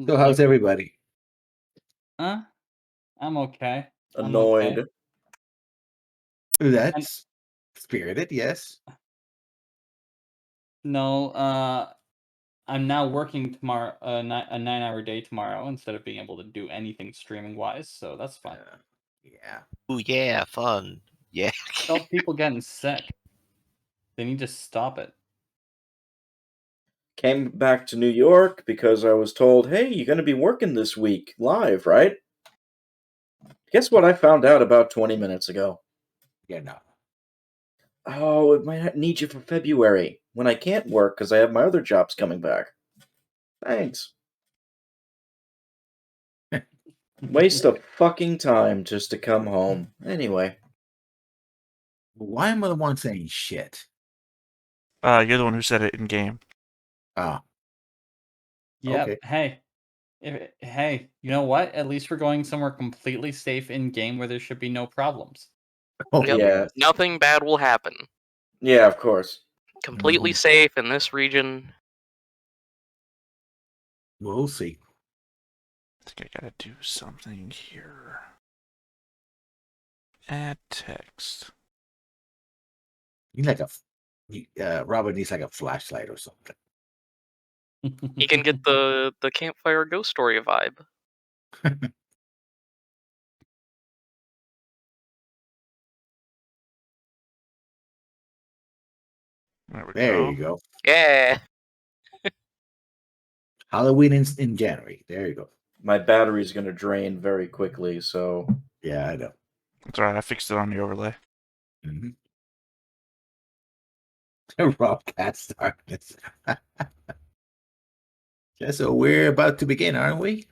So how's everybody? I'm okay. I'm okay. Annoyed. And That's spirited, yes. no, I'm now working tomorrow, a 9-hour day tomorrow instead of being able to do anything streaming wise, so that's fun. Yeah. Ooh, yeah, fun. Yeah. All people getting sick. They need to stop it. Came back to New York because I was told, hey, you're going to be working this week live, right? Guess what I found out about 20 minutes ago? Yeah, no. Oh, it might need you for February, when I can't work because I have my other jobs coming back. Thanks. Waste of fucking time just to come home. Anyway. Why am I the one saying shit? You're the one who said it in game. Ah. Yeah. Okay. Hey, you know what? At least we're going somewhere completely safe in game where there should be no problems. Oh, Yep. Yeah. Nothing bad will happen. Yeah, of course. Completely safe in this region. We'll see. I think I gotta do something here. Add text. You need like Robert needs like a flashlight or something. You can get the campfire ghost story vibe. There you go. Yeah. Halloween in January. There you go. My battery's going to drain very quickly, so... Yeah, I know. That's alright, I fixed it on the overlay. Mm-hmm. Rob Cat's darkness. Yeah, so we're about to begin, aren't we?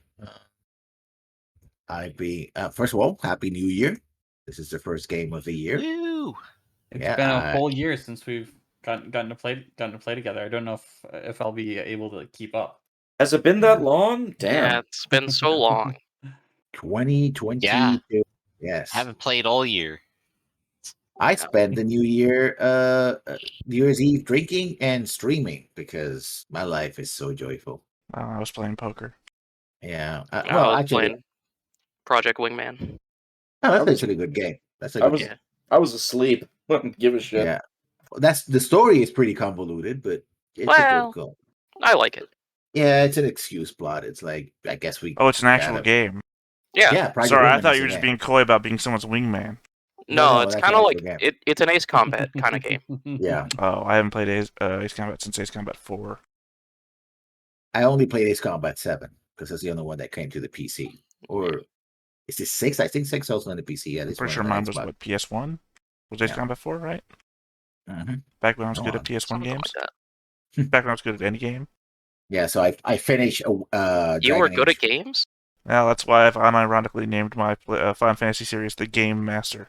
First of all, Happy New Year. This is the first game of the year. Woo! It's Yeah, been a whole year since we've gotten to play together. I don't know if I'll be able to keep up. Has it been that long? Damn. Yeah, it's been so long. 2022. Yeah. Yes. Haven't played all year. I spent the New Year, New Year's Eve drinking and streaming because my life is so joyful. I was playing poker. Yeah. I Well, was actually, playing Project Wingman. that's actually a good game. That's a good game. I was asleep. Wouldn't give a shit. Yeah. The story is pretty convoluted, but it's a good goal. I like it. Yeah, it's an excuse plot. It's like, I guess we. Oh, it's an actual game. Yeah. Yeah. Sorry, I thought you were just being coy about being someone's wingman. No, No, it's that's kind of an like actual game. it's an Ace Combat kind of game. Yeah. Oh, I haven't played Ace Combat since Ace Combat 4. I only played Ace Combat 7 because it's the only one that came to the PC. Or is this 6? I think 6 also on the PC. Yeah, this Pretty sure mine was what, PS1? Was Ace Combat 4, right? Mm-hmm. Back when I was good at PS1 games? Back when I was good at any game? Yeah, so I finished. You were good at games? Well, that's why I've unironically named my Final Fantasy series the Game Master.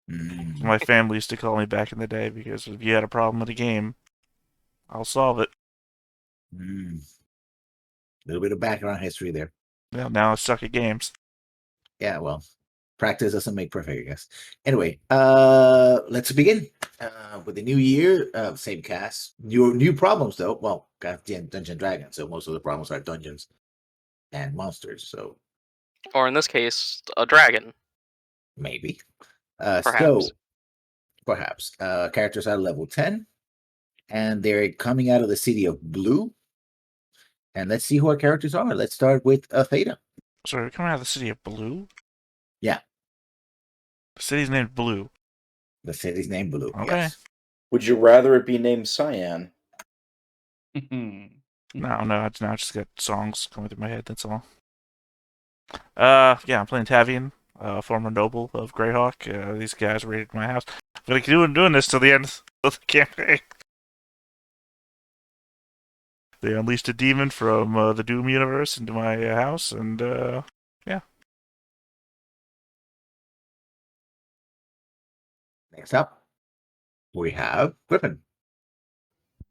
My family used to call me back in the day because if you had a problem with a game, I'll solve it. A little bit of background history there. Well, now I suck at games. Yeah, well, practice doesn't make perfect, I guess. Anyway, let's begin with the new year. Same cast. New problems, though. Well, got Dungeons and Dragons, so most of the problems are dungeons and monsters, so... Or in this case, a dragon. Maybe. Perhaps. Perhaps. Characters are level 10, and they're coming out of the city of Blue. And let's see who our characters are. Let's start with Theta. Sorry, we're coming out of the city of Blue? Yeah. The city's named Blue. The city's named Blue. Okay. Yes. Would you rather it be named Cyan? No, I just got songs coming through my head, that's all. Yeah, I'm playing Tavian, former noble of Greyhawk. These guys raided my house. I'm gonna keep doing this till the end of the campaign. They unleashed a demon from the Doom universe into my house, and yeah. Next up, we have Griffin.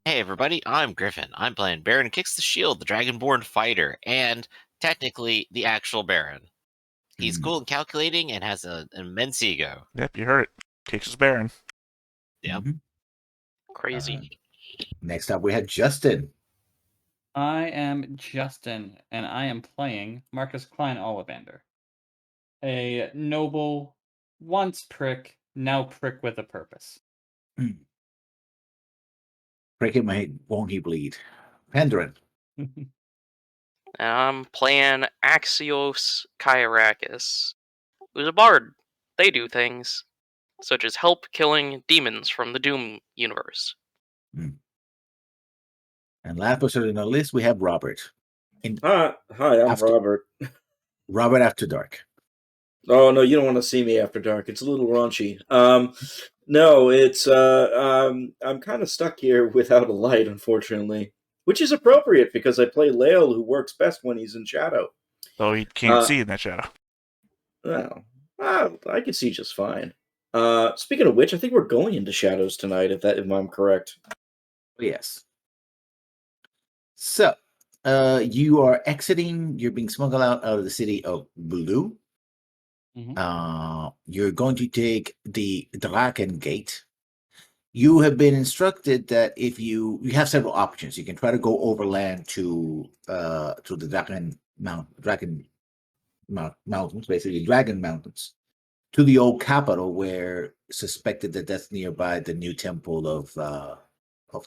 Hey everybody, I'm Griffin. I'm playing Baron Kicks the Shield, the Dragonborn fighter, and technically the actual Baron. He's cool and calculating and has an immense ego. Yep, you heard it. Kicks is Baron. Yep. Crazy. Next up, we have Justin. I am Justin, and I am playing Marcus Klein Ollivander, a noble, once prick, now prick with a purpose. Break it, mate. Won't he bleed? Penderin. And I'm playing Axios Kairakis, who's a bard. They do things, such as help killing demons from the Doom universe. And last but certainly not least, we have Robert. Hi, I'm After- Robert. Robert After Dark. Oh no, you don't want to see me after dark. It's a little raunchy. No, it's I'm kind of stuck here without a light, unfortunately, which is appropriate because I play Lael, who works best when he's in shadow. Though he can't see in that shadow. Well, I can see just fine. Speaking of which, I think we're going into shadows tonight, if I'm correct. Yes. So, you are exiting. You're being smuggled out of the city of Blue. Mhm. You're going to take the Draken Gate. You have been instructed that if you have several options, you can try to go overland to the Mountains, basically Dragon Mountains, to the old capital, where suspected that that's nearby the new temple of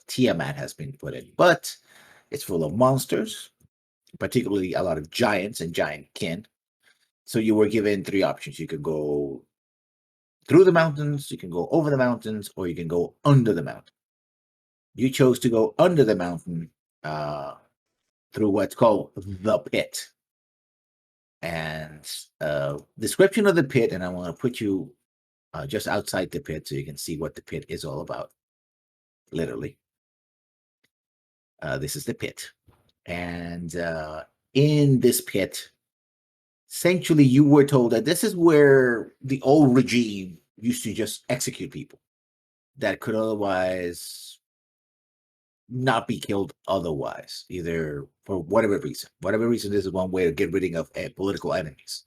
Tiamat has been put in. But it's full of monsters, particularly a lot of giants and giant kin. So you were given three options. You could go through the mountains, you can go over the mountains, or you can go under the mountain. You chose to go under the mountain through what's called the pit. And description of the pit, and I want to put you just outside the pit so you can see what the pit is all about. Literally. This is the pit. And in this pit, essentially, you were told that this is where the old regime used to just execute people that could otherwise not be killed otherwise, either for whatever reason. Whatever reason, this is one way of getting rid of political enemies.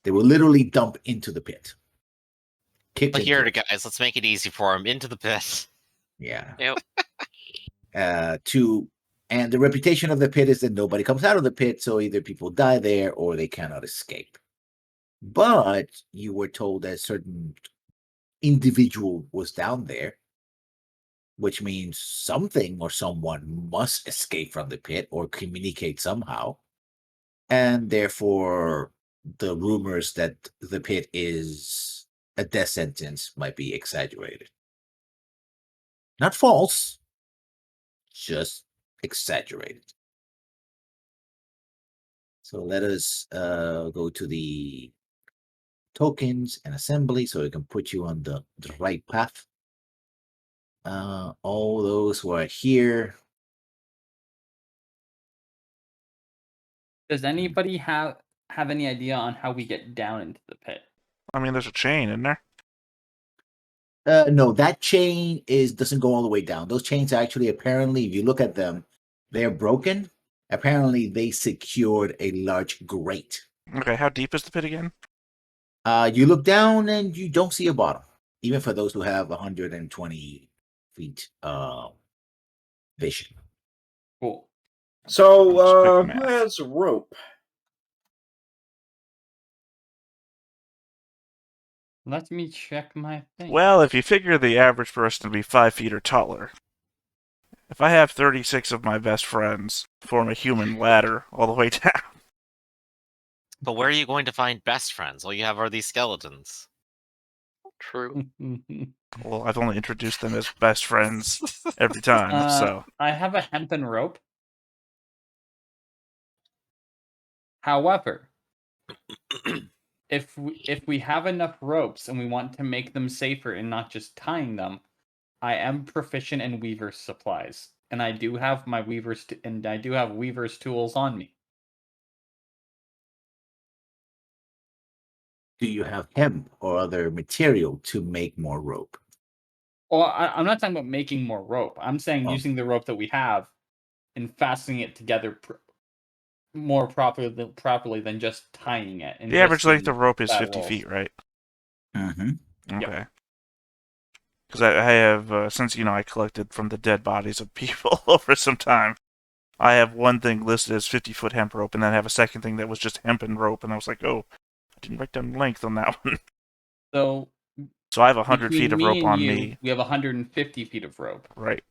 They will literally dump into the pit. But here, guys, let's make it easy for him. Into the pit. Yeah. Yep. And the reputation of the pit is that nobody comes out of the pit, so either people die there or they cannot escape. But you were told that a certain individual was down there, which means something or someone must escape from the pit or communicate somehow. And therefore, the rumors that the pit is a death sentence might be exaggerated. Not false, just exaggerated. So let us go to the tokens and assembly so we can put you on the right path. All those who are here. Does anybody have any idea on how we get down into the pit? I mean, there's a chain in there. No, that chain doesn't go all the way down. Those chains actually, apparently, if you look at them, they're broken. Apparently, they secured a large grate. Okay, how deep is the pit again? You look down and you don't see a bottom, even for those who have 120 feet vision. Cool. So, who has a rope? Let me check my thing. Well, if you figure the average person to be 5 feet or taller, if I have 36 of my best friends form a human ladder all the way down. But where are you going to find best friends? All you have are these skeletons. True. Well, I've only introduced them as best friends every time, so. I have a hempen rope. However, if we have enough ropes and we want to make them safer and not just tying them, I am proficient in weaver's supplies, and I do have my weaver's tools on me. Do you have hemp or other material to make more rope? Well, I'm not talking about making more rope. I'm saying using the rope that we have and fastening it together more properly than just tying it. And the average length of rope is 50 feet, right? Mm-hmm. Okay. Because I have, since, I collected from the dead bodies of people over some time, I have one thing listed as 50-foot hemp rope, and then I have a second thing that was just hemp and rope, and I was like, oh, I didn't write down length on that one. So So I have 100 between feet of me rope and on you, me. we have 150 feet of rope. Right.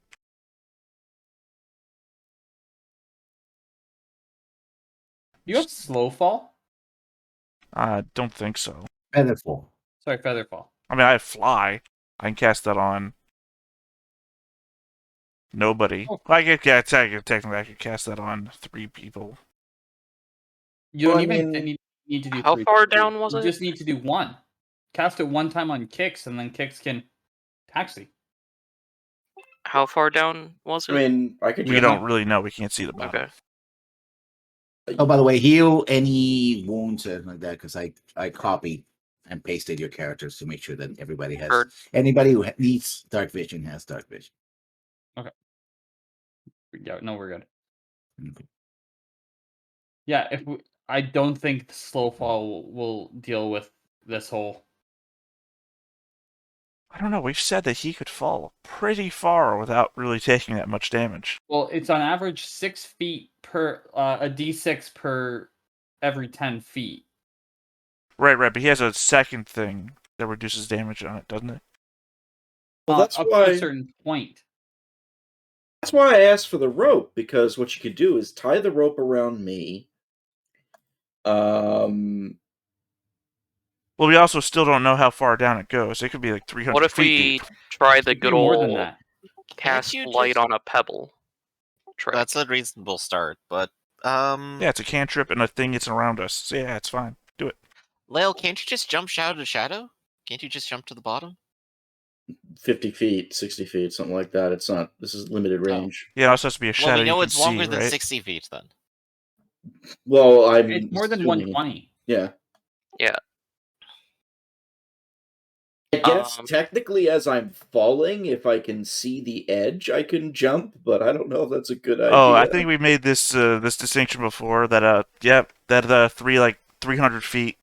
Do you have slow fall? I don't think so. Featherfall. Sorry, featherfall. I mean, I have fly. I can cast that on nobody. Oh. Technically, I could cast that on 3 people. You don't Well, I even mean, need to do how 3 far people. down was you it? just need to do 1. Cast it 1 time on Kix, and then Kix can taxi. How far down was I it? mean, I could We just don't really know. We can't see the bottom. Okay. Oh, by the way, heal any wounds and like that because I copied and pasted your characters to make sure that everybody has Heard. anybody who needs dark vision has dark vision. Yeah, no, we're good. Okay. Yeah, I don't think the slow fall will deal with this whole. I don't know. We've said that he could fall pretty far without really taking that much damage. Well, it's on average 6 feet per a d6 per every 10 feet. Right. But he has a second thing that reduces damage on it, doesn't it? Well, that's up why. to a certain point. That's why I asked for the rope, because what you could do is tie the rope around me. Well, we also still don't know how far down it goes. It could be like 300 What if feet we deep. try It the could be good more than old that. cast you light just- on a pebble trick? That's a reasonable start, but Yeah, it's a cantrip and a thing that's around us. So yeah, it's fine. Do it. Lael, can't you just jump shadow to shadow? Can't you just jump to the bottom? 50 feet, 60 feet, something like that. It's not. This is limited range. Yeah, it also has to be a shadow Well, we know you it's can longer see, than right? 60 feet then. Well, I'm. It's more than assuming- 120. Yeah. Yeah. I guess Um, technically, as I'm falling, if I can see the edge, I can jump. But I don't know if that's a good idea. Oh, I think we made this this distinction before that 300 feet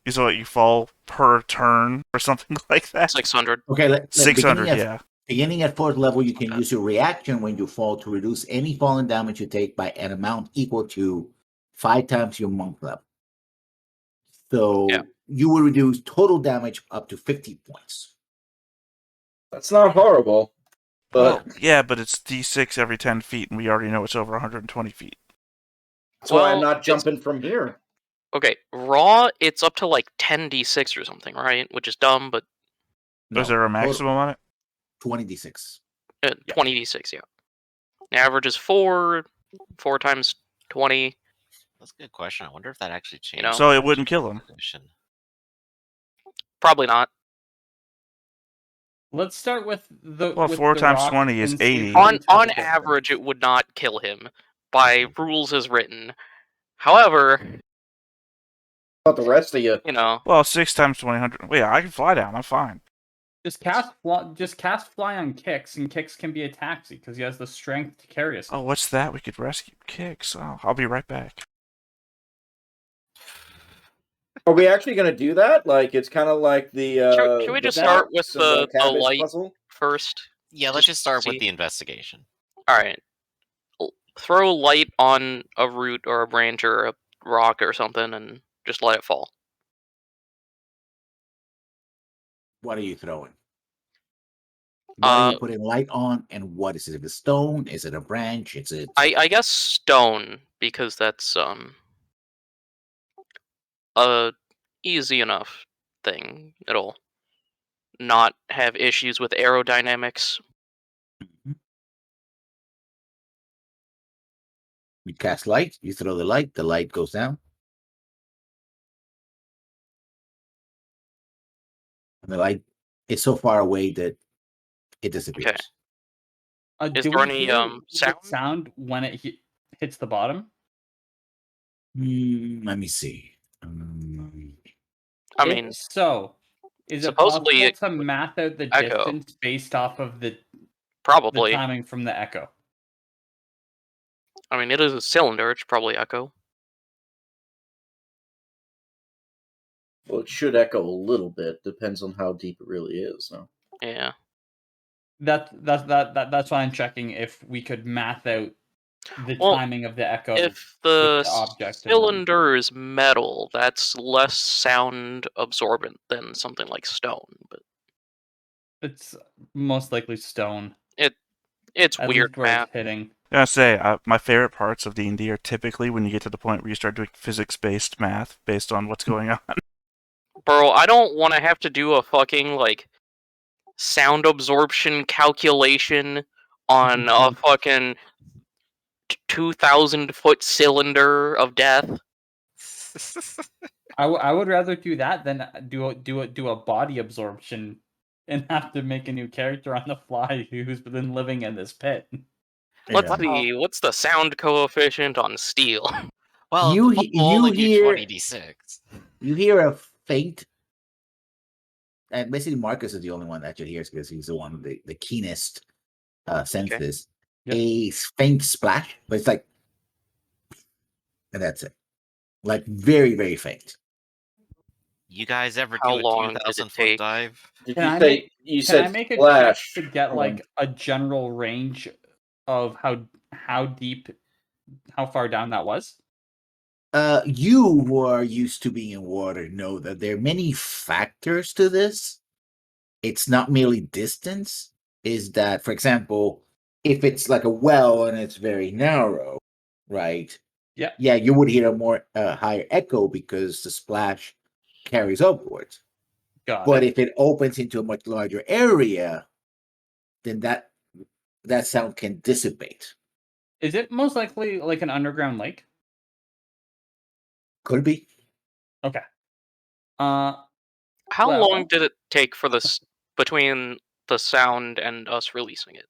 is what you fall per turn or something like that. 600. Okay, 600, yeah. Beginning at 4th level, you can use your reaction when you fall to reduce any falling damage you take by an amount equal to 5 times your monk level. So Yeah. you will reduce total damage up to 50 points. That's not horrible. But Well, yeah, but it's D6 every 10 feet, and we already know it's over 120 feet. that's why I'm Well, not it's- jumping from here. Okay, raw, it's up to like 10d6 or something, right? Which is dumb, but Is there a maximum on it? 20d6. 20d6, yeah. The average is 4 times 20. That's a good question. I wonder if that actually changed. know? So it wouldn't kill him. Probably not. Let's start with the. Well, with 4 the times rock 20 is and see if 80. we can tell On the average, difference. it would not kill him by rules as written. However, About the rest of you. Well, 6 times 20. Wait, I can fly down. I'm fine. Just cast fly on Kix, and Kix can be a taxi because he has the strength to carry us. Oh, what's that? We could rescue Kix. Oh, I'll be right back. Are we actually going to do that? Like, it's kind of like the. Should we the just start with box and the cabbage light puzzle? first? Yeah, let's just start see. with the investigation. Alright. Throw light on a root or a branch or a rock or something and just let it fall. What are you throwing? What are you Uh, putting light on, and what is it? Is it a stone? Is it a branch? Is it? I guess stone, because that's a easy enough thing. It'll not have issues with aerodynamics. You cast light. You throw the light. The light goes down. And the light is so far away that it disappears. Is Do there we any hear sound? sound when it hits the bottom? Let me see. I If mean, so, is it supposedly possible it to math out the echo. distance based off of the probably. timing from the echo? I mean, it is a cylinder. It's probably echo. Well, it should echo a little bit. Depends on how deep it really is. No? Yeah. That's why I'm checking if we could math out the Well, timing of the echo. If the with the object and cylinder is metal, that's less sound absorbent than something like stone. But It's most likely stone. it's At weird least where math. it's hitting. I gotta say, my favorite parts of D&D are typically when you get to the point where you start doing physics-based math based on what's going on. Bro, I don't want to have to do a fucking like sound absorption calculation on a fucking 2,000-foot cylinder of death. I would rather do that than do a body absorption and have to make a new character on the fly who's been living in this pit. Let's Yeah. see, what's the sound coefficient on steel? Well, You we'll he- you only do hear- 20d6. You hear a faint, and basically Marcus is the only one that actually hears because he's the one with the keenest senses. Yep. A faint splash, but it's like, and that's it. Like very, very faint. You guys ever How do a long did it 2,000 foot take? dive? Did Can you I say make- you Can said I make a flash? check to get Hold like on. a general range of how deep, how far down that was? You who are used to being in water know that there are many factors to this. It's not merely distance. Is that, for example, if it's like a well and it's very narrow, right? Yeah. Yeah, you would hear a more higher echo because the splash carries upwards. Got But it. if it opens into a much larger area, then that sound can dissipate. Is it most likely like an underground lake? Could be. Okay. How Well- long did it take for this between the sound and us releasing it?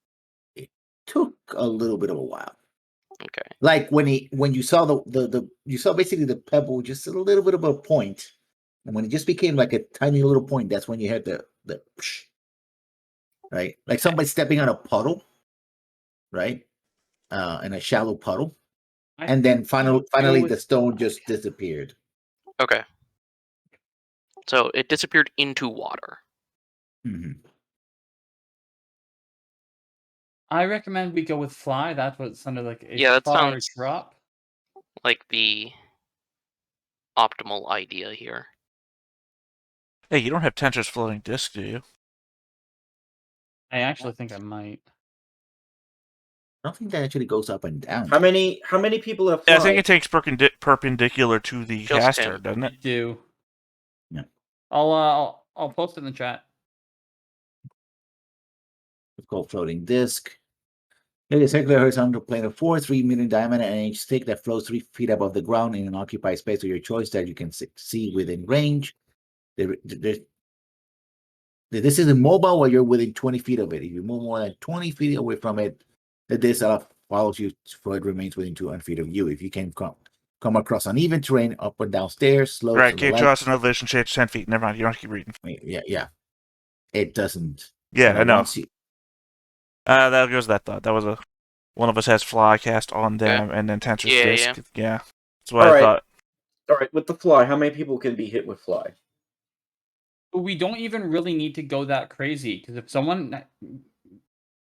Took a little bit of a while. Okay. Like when you saw the you saw basically the pebble just a little bit of a point, and when it just became like a tiny little point, that's when you had the psh, right, like somebody stepping on a puddle, right, in a shallow puddle, and then finally the stone just disappeared. Okay. So it disappeared into water. Hmm. I recommend we go with fly. That's what sounded like a Yeah, that far sounds- drop. Like the optimal idea here. Hey, you don't have Tentra's floating disc, do you? I actually think I might. I don't think that actually goes up and down. How many people have Yeah, fly? I think it takes perpendicular to the Just caster, him. doesn't You it? do. Yeah. I'll post it in the chat. It's called floating disc. It is a circular horizontal plane of 3 meter in diameter and each stick that floats 3 feet above the ground in an occupied space of your choice that you can see within range. This is immobile while you're within 20 feet of it. If you move more than 20 feet away from it, the disc follows you so it remains within 200 feet of you. If you can come across uneven terrain, up and down stairs, slopes, Right, and the can't like. draw us an elevation change 10 feet. Never mind, you don't have to keep reading. Yeah. It doesn't. Yeah, I know. Once you, That goes that thought. That was one of us has fly cast on them, and then Tentra's Yeah, disc. Yeah. That's what All I right. thought. All right, with the fly, how many people can be hit with fly? We don't even really need to go that crazy because if someone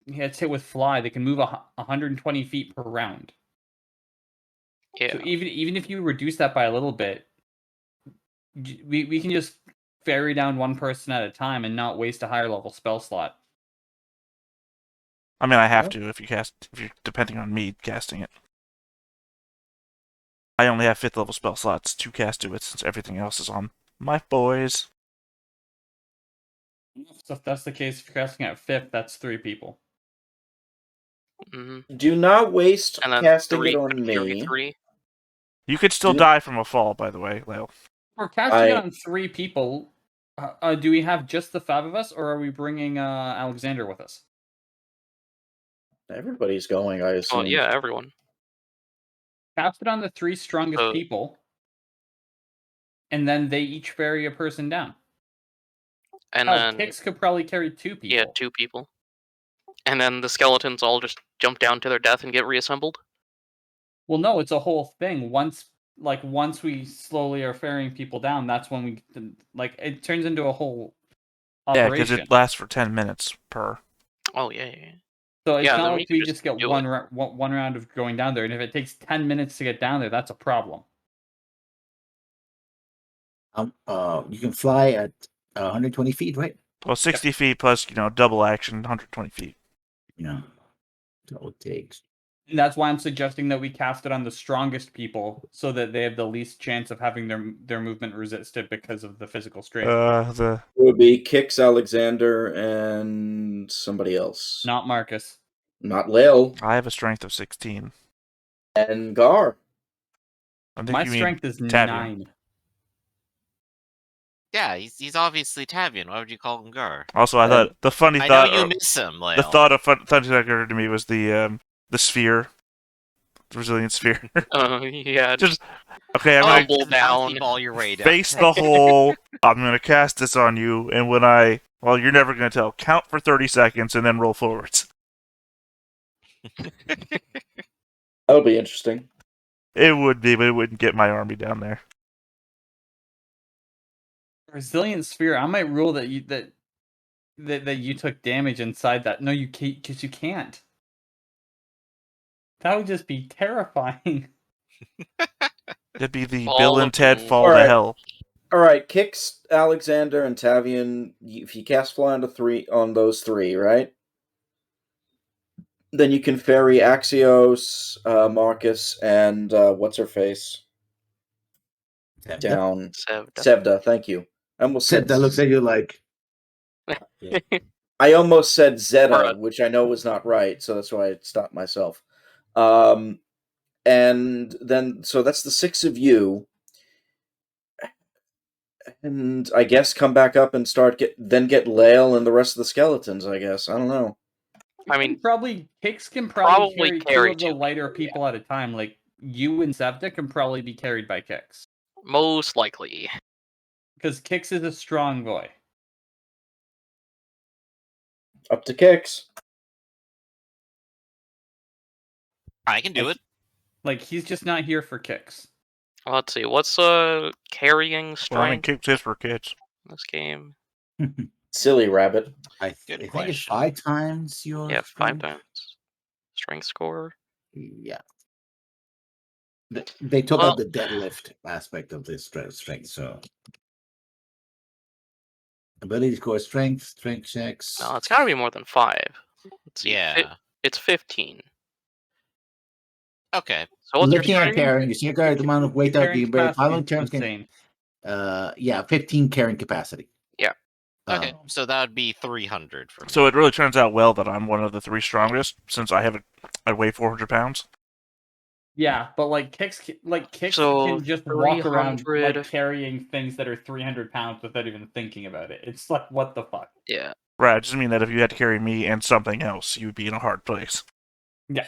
gets hit with fly, they can move 120 feet per round. Yeah. So even if you reduce that by a little bit, we can just ferry down one person at a time and not waste a higher level spell slot. I mean, I have to if you're depending on me casting it. I only have 5th level spell slots to cast to it since everything else is on my boys. So if that's the case, if you're casting at 5th, that's 3 people. hmm Do not waste And then casting 3 it on could carry me. 3. You could still Dude. die from a fall, by the way, Lyle. We're casting it on 3 people. Do we have just the 5 of us, or are we bringing Alexander with us? Everybody's going, I assume. Oh yeah, everyone. Cast it on the 3 strongest So- people, and then they each ferry a person down. And Oh, then Kix could probably carry 2 people. yeah, 2 people. And then the skeletons all just jump down to their death and get reassembled. Well, no, it's a whole thing. Once we slowly are ferrying people down, that's when we it turns into a whole Yeah, operation. because it lasts for 10 minutes per. Oh yeah. So it's Yeah, not then like we could we just just get do one round of going down there, and if it takes 10 minutes to get down there, that's a problem. You can fly at 120 feet, right? Well, 60 feet plus, double action, 120 feet. Yeah. So it takes. And that's why I'm suggesting that we cast it on the strongest people, so that they have the least chance of having their movement resisted because of the physical strain. It would be Kix, Alexander, and somebody else. Not Marcus. Not Lil. I have a strength of 16. And Gar. I think My you mean strength is Tavian. 9. Yeah, he's obviously Tavian. Why would you call him Gar? Also, I thought the funny I thought. know you miss him, Lale. The thought of funny that occurred to me was the sphere, the resilient sphere. Yeah. Just okay. I'm Oh, gonna down. Ball your way down. face the hole. I'm gonna cast this on you, and you're never gonna tell. Count for 30 seconds and then roll forwards. That'll be interesting. It would be, but it wouldn't get my army down there. Resilient sphere. I might rule that you took damage inside that. No, you can't, because you can't. That would just be terrifying. It'd be the All Bill of and Ted them. fall All to right. hell. Alright, Kix, Alexander, and Tavian, if you cast Fly on those three, right? Then you can ferry Axios, Marcus, and what's-her-face down. Sevda, thank you. I almost said That looks at you like. I almost said Zeta, Bruh. which I know was not right, so that's why I stopped myself. And then, so that's the 6 of you. And I guess come back up and get Lale and the rest of the skeletons, I guess. I don't know. I mean, Kix can probably carry 2 of two the lighter people, people at a time. Like, you and Sevda can probably be carried by Kix. most likely. Because Kix is a strong boy. Up to Kix. I can do it. Like, he's just not here for Kix. Let's see, what's carrying Well, I mean, strength kicks is for kids. in this game? Silly rabbit. I Good think it's question. 5 times your. Yeah, 5 strength. times strength score. Yeah. They took Well- out the deadlift aspect of this strength, so. Ability score strength checks. No, it's gotta be more than 5. Let's see. Yeah. It's 15. Okay. So what's your Looking at strength? carrying, you see the amount of weight that Carrying you bear. capacity Following is terms can. insane. 15 carrying capacity. Yeah. Okay, Um, so that would be 300 for me. So it really turns out well that I'm one of the 3 strongest, since I weigh 400 pounds. Yeah, but Kix So, can just walk around 300. carrying things that are 300 pounds without even thinking about it. It's like, what the fuck? Yeah. Right, I just mean that if you had to carry me and something else, you'd be in a hard place. Yeah.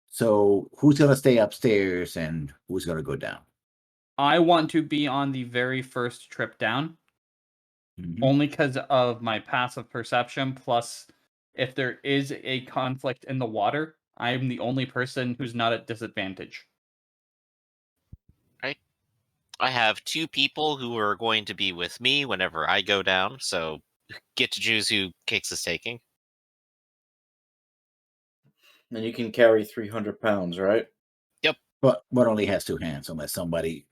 So who's gonna stay upstairs and who's gonna go down? I want to be on the very first trip down, Mhm. only because of my passive perception. Plus, if there is a conflict in the water, I am the only person who's not at disadvantage. I have 2 people who are going to be with me whenever I go down, so get to choose who Kix is taking. And you can carry 300 pounds, right? But only has 2 hands unless somebody,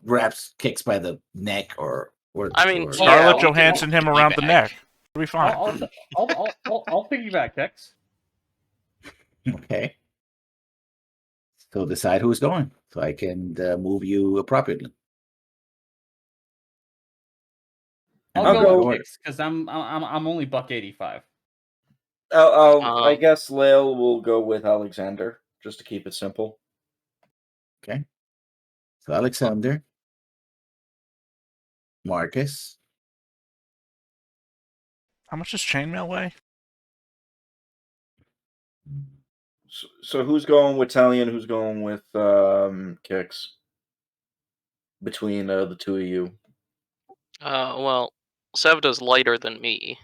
grabs Kicks by the neck or. I mean, or- yeah, Scarlett we Johansson him around the piggyback. neck. It'll be fine. I'll piggyback, Kix. Okay. So decide who's going, so I can move you appropriately. I'll I'll go go- with Kix because I'm only $185. I guess Lale will go with Alexander, just to keep it simple. Okay. So Alexander, Marcus, How much does chainmail weigh? So who's going with Talion? Who's going with Kix? Between the 2 of you, well, Sevda's lighter than me.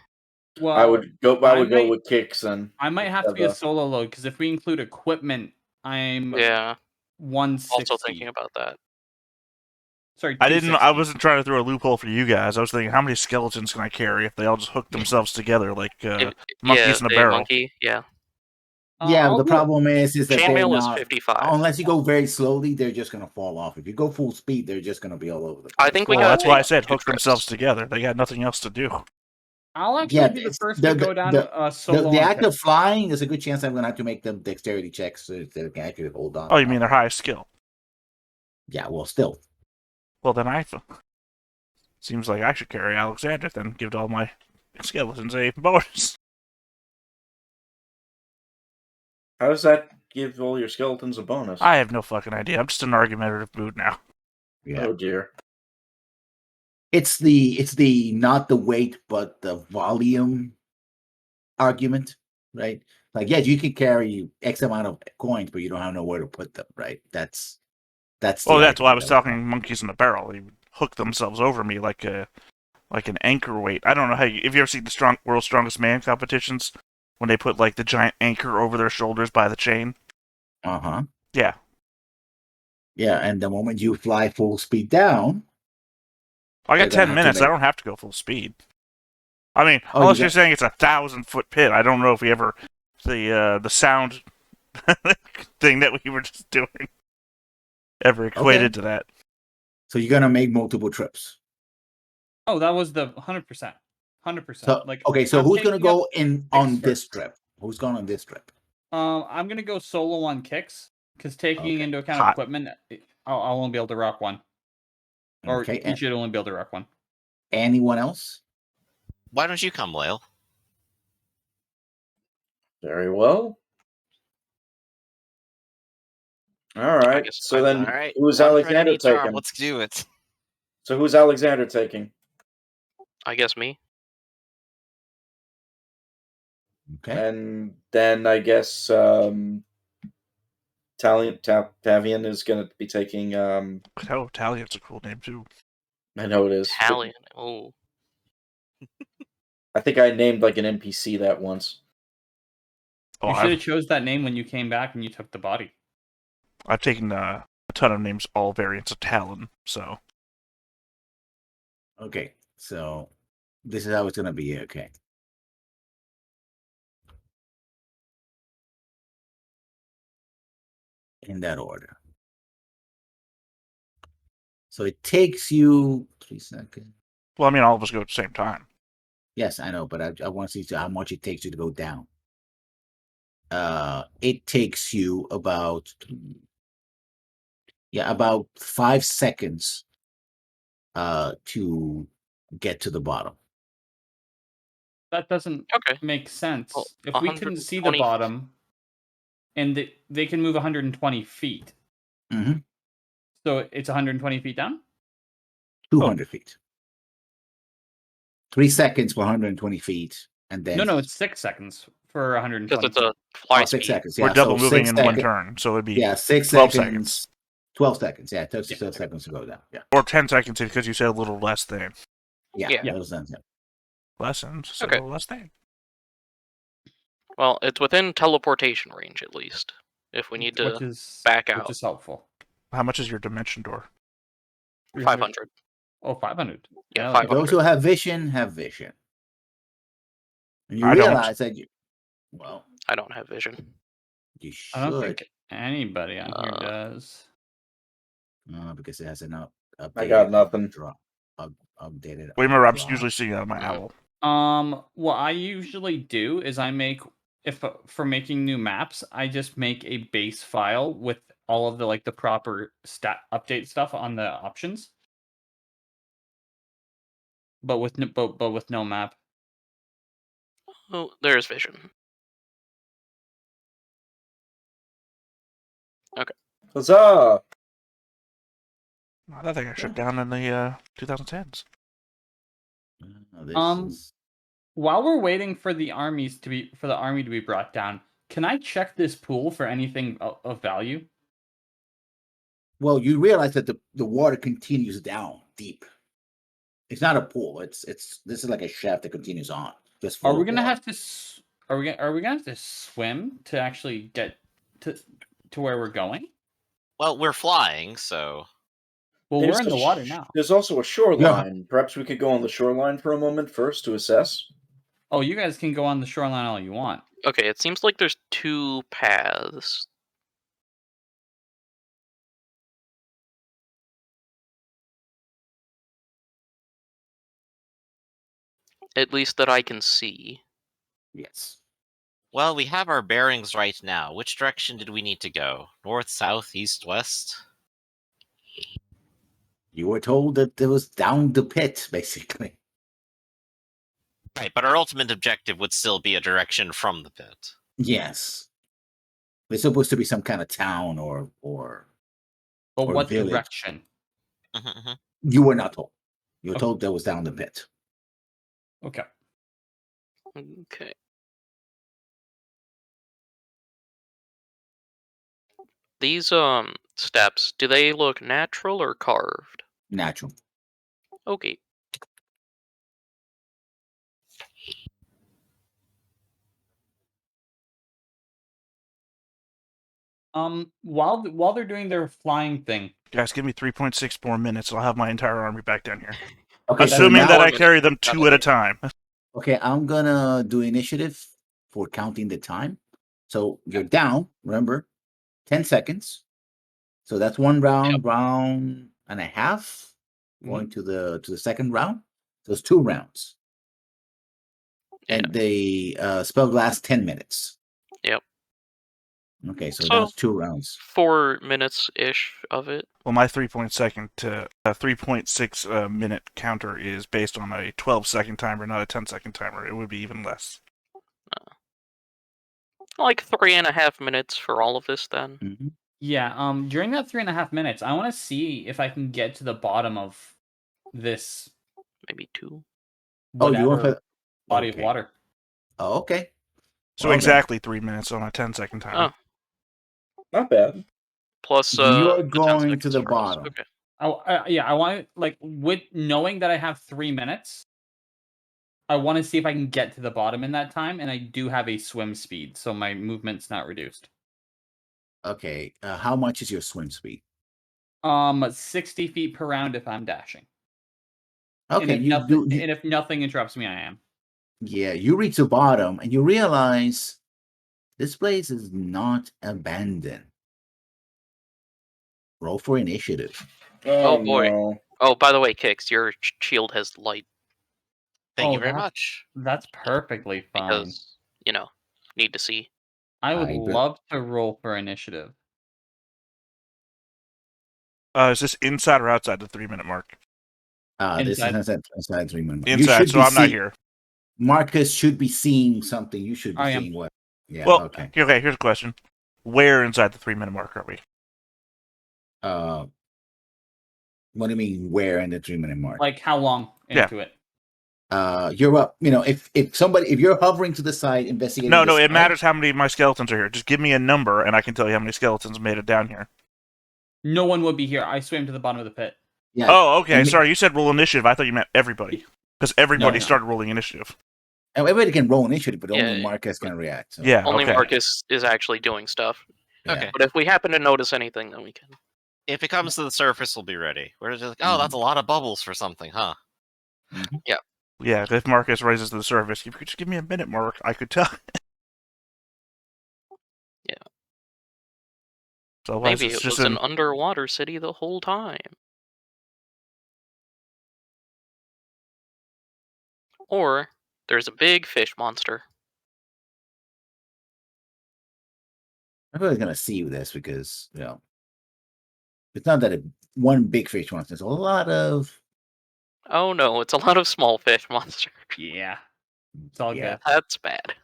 Well, I would go might- with Kix then. I might have to be a Sevda. solo load because if we include equipment, I'm Yeah. 160. Also thinking about that. Sorry, I 260. wasn't trying to throw a loophole for you guys. I was thinking, how many skeletons can I carry if they all just hook themselves together like monkeys in a the barrel? monkey, yeah. Yeah, but I'll the go- problem is that they're Chainmail is not. 55. Unless you go very slowly, they're just gonna fall off. If you go full speed, they're just gonna be all over the place. I think we Well, gotta that's why I take said 2 hook themselves trips. together. They got nothing else to do. I'll actually Yeah, be the it's- first the- to go down the- solo. The on act Kick. of flying, there's a good chance I'm gonna have to make them dexterity checks so that they can actually hold on. Oh, you mean their highest skill? Yeah, well, still. Well, then seems like I should carry Alexander, then give all my skeletons a bonus. How does that give all your skeletons a bonus? I have no fucking idea. I'm just in an argumentative mood now. Yeah. Oh dear. It's the not the weight but the volume argument, right? Like, yes, you can carry X amount of coins, but you don't have nowhere to put them, right? That's the Oh, that's why I argument was that we're talking monkeys in a barrel. They would hook themselves over me like an anchor weight. I don't know if you ever seen the World's Strongest Man competitions when they put like the giant anchor over their shoulders by the chain. Uh-huh. Yeah. Yeah, and the moment you fly full speed down, I They're got gonna 10 have to minutes. I make- don't have to go full speed. I mean, Oh, unless you you're got- saying it's 1,000-foot pit. I don't know if we ever the sound thing that we were just doing ever equated to that. so you're gonna make multiple trips. Oh, that was the 100%. 100%. So Like, okay, so I'm who's gonna taking up go in on Kicks this first. trip? Who's going on this trip? I'm gonna go solo on kicks because taking Okay. into account Hot. equipment, I'll only be able to rock one, or Okay, he should only be able to rock one. anyone else? Why don't you come, Lael? Very well. All right. guess So I- then, All right. who's one for Alexander any charm. taking? Let's do it. So who's Alexander taking? I guess me. Okay. And then I guess Tavian is going to be taking. Oh, Italian's a cool name too. I know it is. but Italian. Oh, I think I named like an NPC that once. Oh, You should have I've, chose that name when you came back and you took the body. I've taken a ton of names, all variants of Talon. So Okay. So this is how it's gonna be. Okay. In that order. So it takes you 3 seconds. well, I mean, all of us go at the same time. Yes, I know, but I want to see how much it takes you to go down. It takes you about 5 seconds to get to the bottom. That doesn't okay. make sense. Well, If we couldn't see the 120 bottom, and they can move 120 feet, Mm-hmm. so it's 120 feet down. 200 feet. 3 seconds for 120 feet, and then No, it's 6 seconds for 120. Because it's a fly 6 speed. seconds. We're Yeah, double so moving 6 in one seconds- turn, so it'd be Yeah, 6 12 seconds. 12 seconds. Yeah, it takes Yeah. 12 seconds to go down. Yeah, or 10 seconds because you said a little less than. yeah, Yeah. those sounds. Yeah. Lessons, so Okay. less than. Well, it's within teleportation range at least. If we need to which is back which out. is helpful. How much is your dimension door? 500. Oh, 500. Yeah, like- 500. Those who have vision have vision. And you I don't. realize that I don't have vision. you should. I don't think anybody on here Uh, does. Because it has an updated. I got nothing. Updated. Well, remember, I'm just drop. usually seeing out of my owl. What I usually do is I make for making new maps, I just make a base file with all of the proper stat update stuff on the options, but with no map. Oh, there's vision. Huzzah! That thing I shut down in the 2010s. This is- While we're waiting for the army to be brought down, can I check this pool for anything of value? Well, you realize that the water continues down deep. It's not a pool. This is like a shaft that continues on. Just full Are we of gonna water. have to? Are we gonna have to swim to actually get to where we're going? Well, we're flying, so Well, There's we're in a the water now. There's also a shoreline. Perhaps we could go on the shoreline for a moment first to assess. Oh, you guys can go on the shoreline all you want. Okay, it seems like there's 2 paths. At least that I can see. Yes. Well, we have our bearings right now. Which direction did we need to go? North, south, east, west? You were told that it was down the pit, basically. Right, but our ultimate objective would still be a direction from the pit. Yes. There's supposed to be some kind of town or But Or what village. direction? Mhm. you were not told. You were Okay. told that was down the pit. Okay. Okay. These steps, do they look natural or carved? Natural. Okay. While they're doing their flying thing, Guys, give me 3.6 more minutes. I'll have my entire army back down here. Okay, so Assuming now, that I 4 carry them minutes, 2 at a time. okay, I'm gonna do initiative for counting the time. So you're down, remember, 10 seconds. So that's one round, round and a half, going to the second round. So it's 2 rounds. And the spell lasts 10 minutes. Yep. Okay, so So- that's 2 rounds. 4 minutes-ish of it. Well, my 3.6 minute counter is based on a 12-second timer, not a 10-second timer. It would be even less. Like 3.5 minutes for all of this then. Mm-hmm. yeah. During that 3.5 minutes, I want to see if I can get to the bottom of this Maybe 2. Oh, you want whatever for body of okay. water. Oh, okay. So Well, then. exactly 3 minutes on a 10-second timer. Not bad. Plus You're the 10 going to seconds the for us. bottom. Okay. I want like with knowing that I have 3 minutes. I want to see if I can get to the bottom in that time, and I do have a swim speed, so my movement's not reduced. Okay. How much is your swim speed? 60 feet per round if I'm dashing. Okay, and if nothing interrupts me, I am. Yeah, you reach the bottom and you realize this place is not abandoned. Roll for initiative. Oh, boy. No. Oh, by the way, Kix, your shield has light Thank you Oh, very that's- much. That's perfectly fine. because, need to see. I would I bet. love to roll for initiative. Is this inside or outside the 3-minute mark? This Inside. is inside 3 minutes. Inside, so I'm not here. Marcus should be seeing something. You should be I am. seeing what? Yeah. Well, okay. okay, here's a question. Where inside the 3-minute mark are we? What do you mean? Where in the 3-minute mark? Like how long Yeah. into it? You're up. If you're hovering to the side, investigating. No, this it edge, matters how many of my skeletons are here. Just give me a number, and I can tell you how many skeletons made it down here. No one would be here. I swam to the bottom of the pit. Yeah. Oh, okay. and- Sorry, you said roll initiative. I thought you meant everybody. Because everybody No. started rolling initiative. And everybody can roll initiative, but only Yeah. Marcus can react. So, Yeah, Only okay. Marcus is actually doing stuff. yeah. Okay. But if we happen to notice anything, then we can. If it comes to the surface, we'll be ready. We're just like, oh, that's a lot of bubbles for something, huh? Mhm. Yeah, if Marcus rises to the surface, if you could just give me a minute, Mark, I could tell. Yeah. So otherwise Maybe it's it just was an underwater city the whole time. Or there's a big fish monster. Everybody's gonna see this because it's not that one big fish wants. There's a lot of Oh no, it's a lot of small fish monster. Yeah. It's all Yeah. good. That's bad.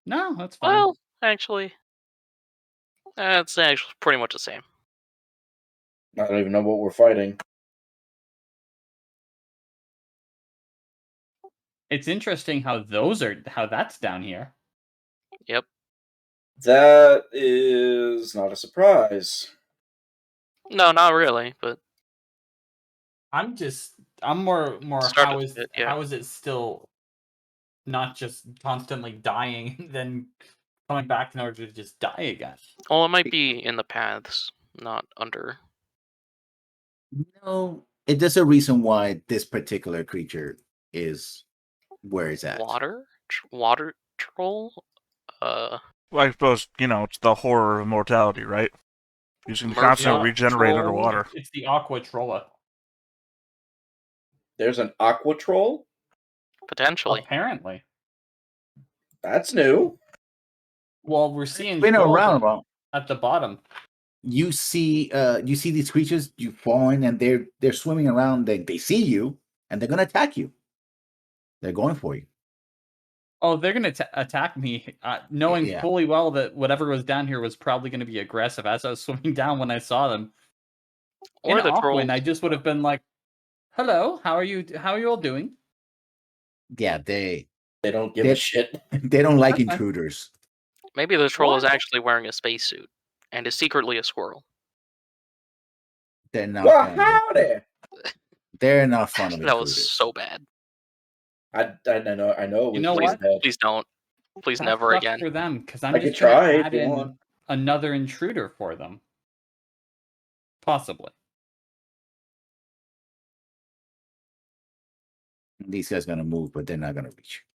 No, that's fine. Well, actually, that's actually pretty much the same. I don't even know what we're fighting. It's interesting how that's down here. Yep. That is not a surprise. No, not really, but I'm more Start how with is it, yeah. how is it still not just constantly dying and then coming back in order to just die again? well, it might be in the paths, not under. No, there's a reason why this particular creature is where it's at. Water troll. Well, I suppose, it's the horror of mortality, right? You can Merfolk constantly regenerate troll. underwater. It's the Aqua Trolla. There's an aqua troll? Potentially. Apparently. That's new. Well, we're seeing Spin trolls around, bro. at the bottom. You see these creatures, you fall in, and they're swimming around. They see you, and they're gonna attack you. They're going for you. Oh, they're going to attack me, knowing Yeah. fully well that whatever was down here was probably going to be aggressive as I was swimming down when I saw them. Or In the Aquin, trolls. I just would have been like, "Hello, how are you? How are you all doing?" Yeah, they don't give They- a shit. they don't like That's fine. intruders. Maybe the troll is What? actually wearing a spacesuit and is secretly a squirrel. They're not. Well, fond of howdy. intruders. They're not fond of That was intruders. so bad. I know. It was You know really what? bad. Please don't. Please That never sucks again. for them because I'm I could just going try to if add you in want. another intruder for them. Possibly. These guys gonna move, but they're not gonna reach.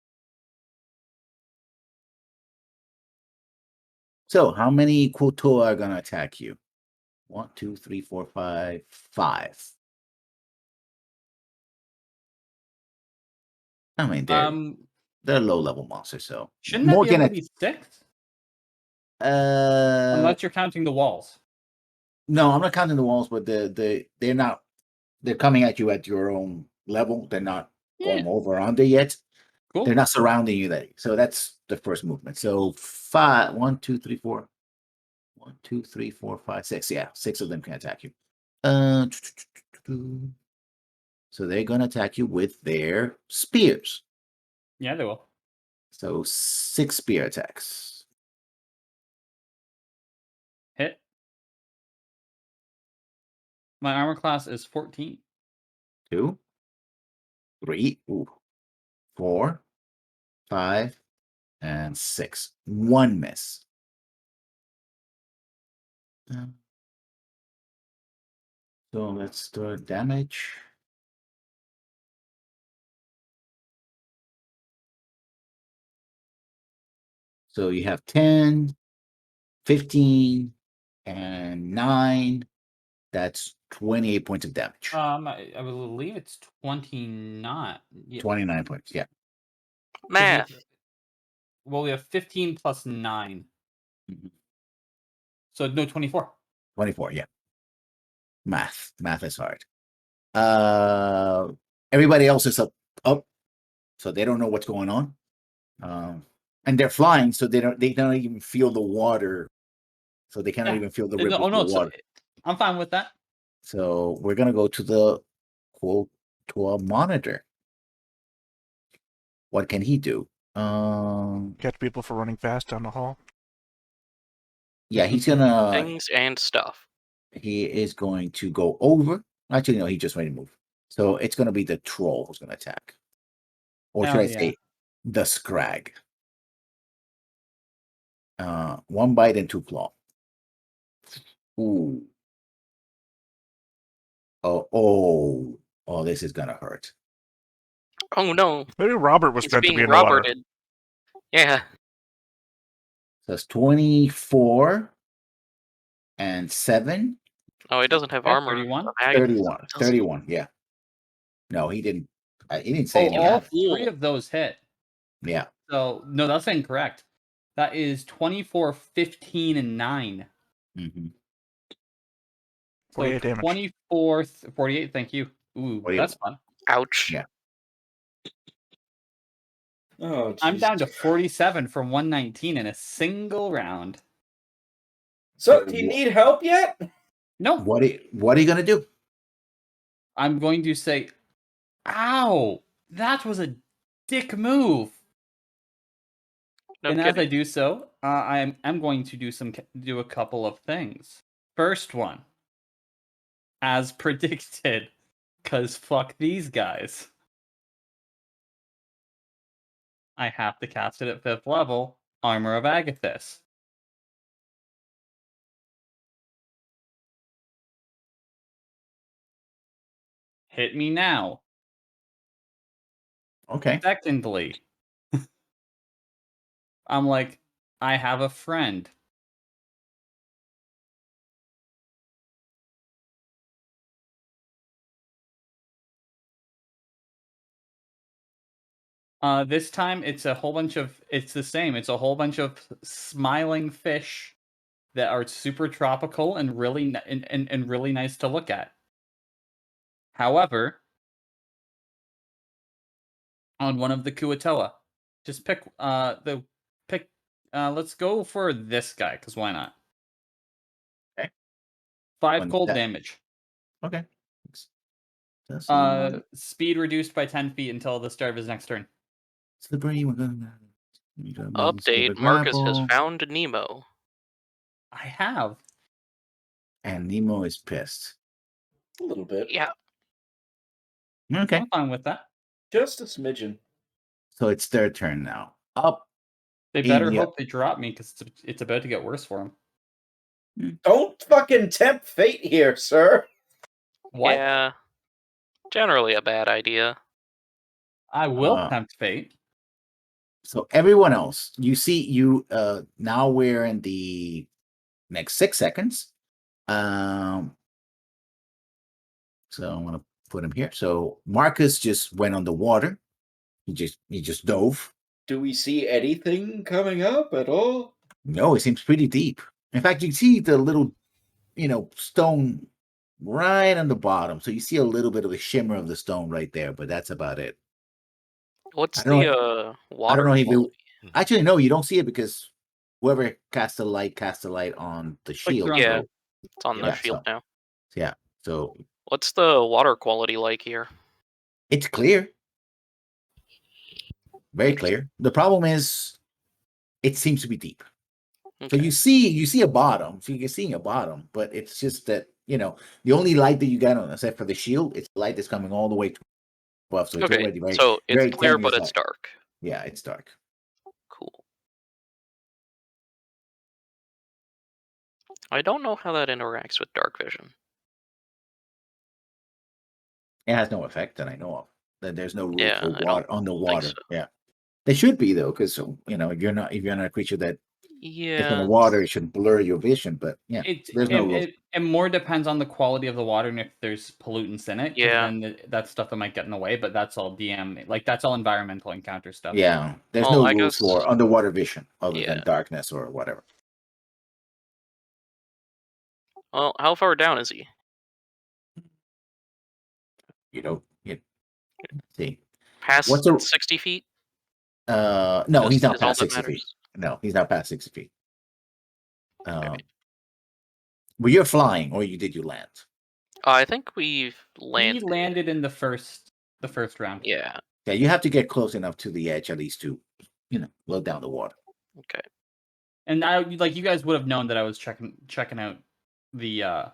So, how many Quotoa are gonna attack you? 1, 2, 3, 4, 5, 5. I mean, they're low level monsters, so Shouldn't that be Morgan able to be 6? Uh, Unless you're counting the walls. no, I'm not counting the walls, but they're not. They're coming at you at your own level. They're not going over or under yet. Cool. They're not surrounding you. So that's the first movement. So 5, 1, 2, 3, 4. 1, 2, 3, 4, 5, 6. Yeah, 6 of them can attack you. So they're gonna attack you with their spears. Yeah, they will. So 6 spear attacks. Hit. My armor class is 14. 2, 3, 4, 5, and 6. 1 miss. So let's start damage. So you have 10, 15, and 9. That's 28 points of damage. I believe it's 29. Yeah. 29 points, yeah. Math. Well, we have 15 plus 9. Mhm. So no, 24. 24, yeah. Math is hard. Everybody else is up, so they don't know what's going on. And they're flying, so they don't even feel the water. So they cannot even feel the ripples of the water. I'm fine with that. So we're gonna go to the quote to a monitor. What can he do? Catch people for running fast down the hall. Yeah, he's gonna. Things and stuff. He is going to go over. Actually, no, he just ready to move. So it's gonna be the troll who's gonna attack, or should I say, the scrag. 1 bite and 2 claw. Ooh. Oh! This is gonna hurt. Oh no. Maybe Robert was He's meant to be being in the water. Roberted. Yeah. So it's 24 and 7. Oh, he doesn't have Okay, armor. 31? 31. Yeah. No, he didn't. He didn't say anything. All 3 of those hit. Yeah. So no, that's incorrect. That is 24, 15, and 9. Mm-hmm. So 48 damage. 24, 48. Thank you. Ooh, 48. that's fun. Ouch. Yeah. Oh, I'm Jesus. down to 47 from 119 in a single round. So, do you need help yet? No, What are you gonna do? I'm going to say, "Ow, that was a dick move." No and kidding. as I do so, I'm going to do a couple of things. First one, as predicted, because fuck these guys. I have to cast it at 5th level, Armor of Agathis. hit me now. Okay. Secondly, I'm like, I have a friend. This time it's a whole bunch of, it's the same. It's a whole bunch of smiling fish that are super tropical and really and really nice to look at. However, on one of the Kuatoa, just pick let's go for this guy, because why not? Okay. 5 One cold that- damage. Okay. That's the Speed reduced by 10 feet until the start of his next turn. slippery. We're gonna Update: Marcus has found Nemo. I have. and Nemo is pissed. A little bit. Yeah. Okay. I'm fine with that. Just a smidgen. So it's their turn now. Up. They In better the- hope they drop me, because it's about to get worse for him. Don't fucking tempt fate here, sir. What? Yeah. Generally a bad idea. I will Uh, tempt fate. So everyone else, you see, now we're in the next 6 seconds. So I'm gonna put him here. So Marcus just went on the water. He just dove. Do we see anything coming up at all? No, it seems pretty deep. In fact, you see the little, stone right on the bottom. So you see a little bit of a shimmer of the stone right there, but that's about it. What's I don't the water I don't know if quality? actually no, you don't see it because whoever casts the light on the shield. they're Yeah. So, It's on the Yeah, shield now. yeah. So What's the water quality like here? it's clear. Very clear. The problem is it seems to be deep. So Okay. you see a bottom. So you're seeing a bottom, but it's just that, the only light that you got on, except for the shield, it's light that's coming all the way above. So it's Okay, already very, so it's very clear, but tenuous it's light. dark. Yeah, it's dark. Cool. I don't know how that interacts with dark vision. It has no effect that I know of. That there's no rule Yeah, for I water don't on the think water. so. Yeah. There should be though, because if you're not a creature that is in the Yeah. water, it should blur your vision. But yeah, there's no rule. It more depends on the quality of the water and if there's pollutants in it. 'Cause Yeah. then that's stuff that might get in the way, but that's all DM. Like, that's all environmental encounter stuff. Yeah, there's Well, no I rules guess- for underwater vision other Yeah. than darkness or whatever. Well, how far down is he? See. Past What's a- 60 feet? No, Just he's not is all past that 60 feet. matters. No, he's not past 60 feet. Okay. But you're flying, or did you land? I think we've landed. He landed in the first round. Yeah. Yeah, you have to get close enough to the edge at least to, look down the water. Okay. And you guys would have known that I was checking out the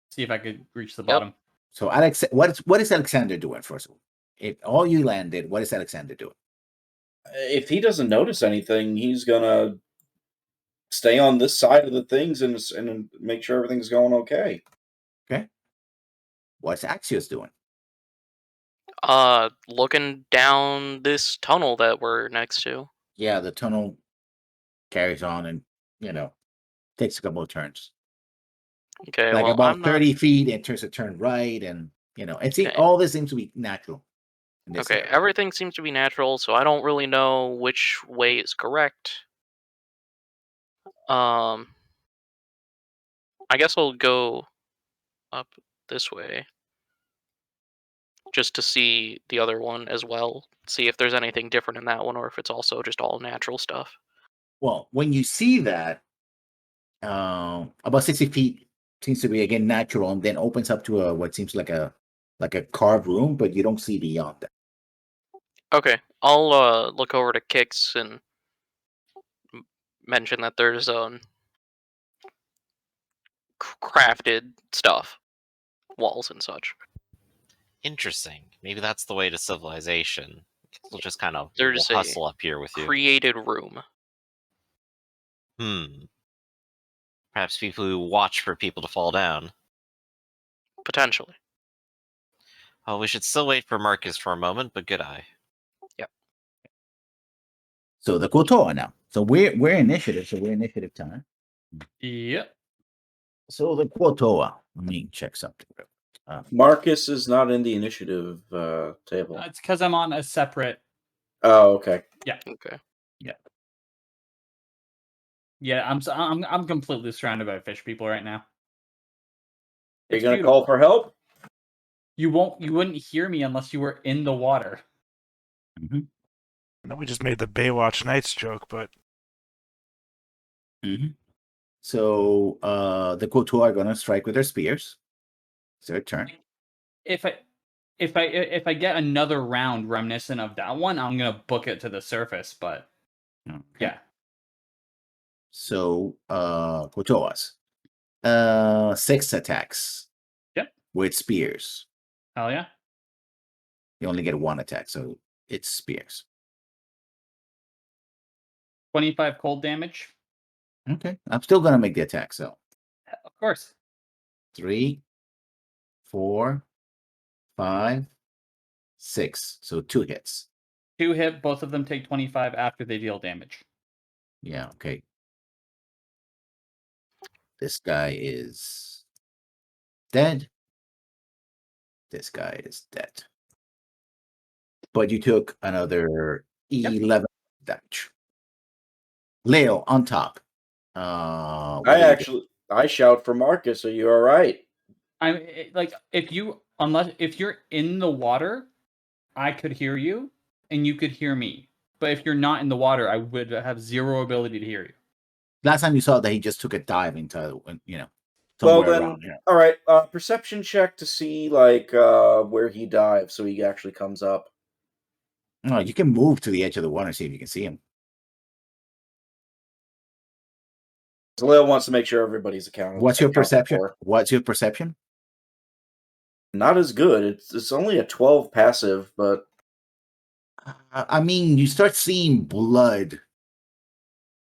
see if I could reach the bottom. So Alex, what is Alexander doing first of all? If all you landed, what is Alexander doing? If he doesn't notice anything, he's gonna stay on this side of the things and make sure everything's going okay. Okay. What's Axios doing? Looking down this tunnel that we're next to. Yeah, the tunnel carries on and, takes a couple of turns. Okay, Like well, about I'm 30 feet, it turns a turn right, and, Okay. all this seems to be natural. in this Okay, area. everything seems to be natural, so I don't really know which way is correct. I guess I'll go up this way. Just to see the other one as well. See if there's anything different in that one, or if it's also just all natural stuff. Well, when you see that, about 60 feet seems to be again natural, and then opens up to what seems like a carved room, but you don't see beyond that. Okay, I'll look over to Kix and mention that there's crafted stuff, walls and such. Interesting. Maybe that's the way to civilization. We'll just kind of There's a hustle up here with you. Created room. Perhaps people who watch for people to fall down. Potentially. Oh, we should still wait for Marcus for a moment, but good eye. So the Kotoa now. So we're initiative. So we're initiative time. Yep. So the Kotoa. Let me check something. Marcus is not in the initiative table. It's because I'm on a separate. Oh, okay. Okay. Yeah, I'm completely surrounded by fish people right now. Are you It's gonna beautiful. call for help? You wouldn't hear me unless you were in the water. Mm-hmm. I know we just made the Baywatch Nights joke, but Mm-hmm. So the Kotoa are gonna strike with their spears. It's their turn. If I get another round reminiscent of that one, I'm gonna book it to the surface. But Okay. yeah, So Kotoas. 6 attacks. Yep. With spears. hell yeah. You only get 1 attack, so it's spears. 25 cold damage. Okay. I'm still gonna make the attack, so Of course. 3, 4, 5, 6. So 2 hits. 2 hit. Both of them take 25 after they deal damage. Yeah, okay. This guy is dead. This guy is dead. But you took another 11 damage. Leo on top. I shout for Marcus. Are you all right? Like if you're in the water, I could hear you and you could hear me. But if you're not in the water, I would have 0 ability to hear you. Last time you saw that he just took a dive into, Well somewhere then, around here. all right. Perception check to see like where he dives, so he actually comes up. No, you can move to the edge of the water and see if you can see him. So Leo wants to make sure everybody's accounted. What's your accounted perception? for. What's your perception? Not as good. It's only a 12 passive, but I mean, you start seeing blood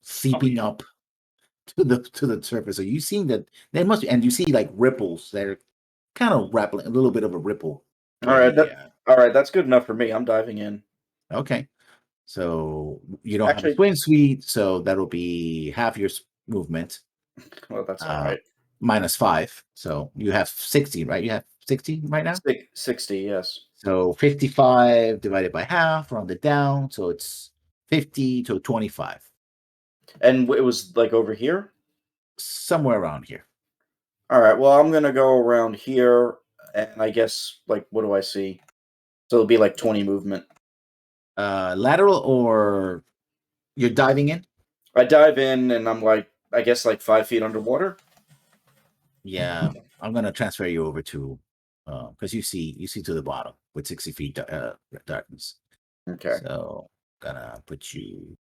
seeping up to the surface. So you seeing that there must be, and you see like ripples that are kind of rappling, a little bit of a ripple. all right. All right, that's good enough for me. I'm diving in. Okay. So you don't have Actually- a swim speed, so that'll be half your movement. Well, that's all right. -5. So you have 60, right? You have 60 right now? 60, yes. So 55 divided by half, rounded down. So it's 50 to 25. And it was like over here? Somewhere around here. All right, well, I'm going to go around here, and I guess, like, what do I see? So it'll be like 20 movement. Lateral or you're diving in? I dive in, and I'm like, I guess, like 5 feet underwater. Yeah, I'm gonna transfer you over to because you see to the bottom with 60 feet darkness. Okay. So gonna put you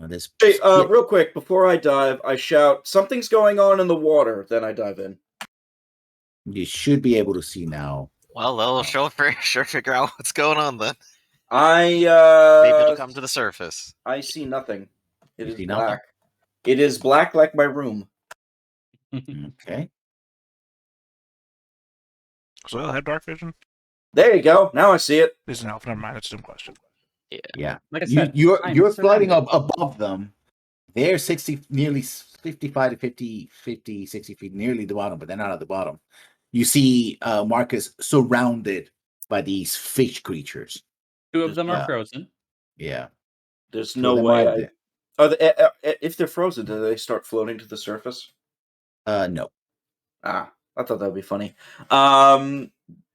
this. Hey, real quick, before I dive, I shout, "Something's going on in the water." Then I dive in. You should be able to see now. Well, they'll sure figure out what's going on then. Maybe Maybe it'll come to the surface. I see nothing. It You is see black. nothing? It is black like my room. Okay. so I'll have dark vision. There you go. Now I see it. This is an elf. Never mind. It's a dumb question. Yeah. Like I said, You're I'm floating surrounded. up above them. They're 60, nearly 55 to 50, 60 feet, nearly the bottom, but they're not at the bottom. You see Marcus surrounded by these fish creatures. 2 of them Yeah. are frozen. Yeah. There's Two no of them way. are dead. If they're frozen, do they start floating to the surface? No. I thought that would be funny.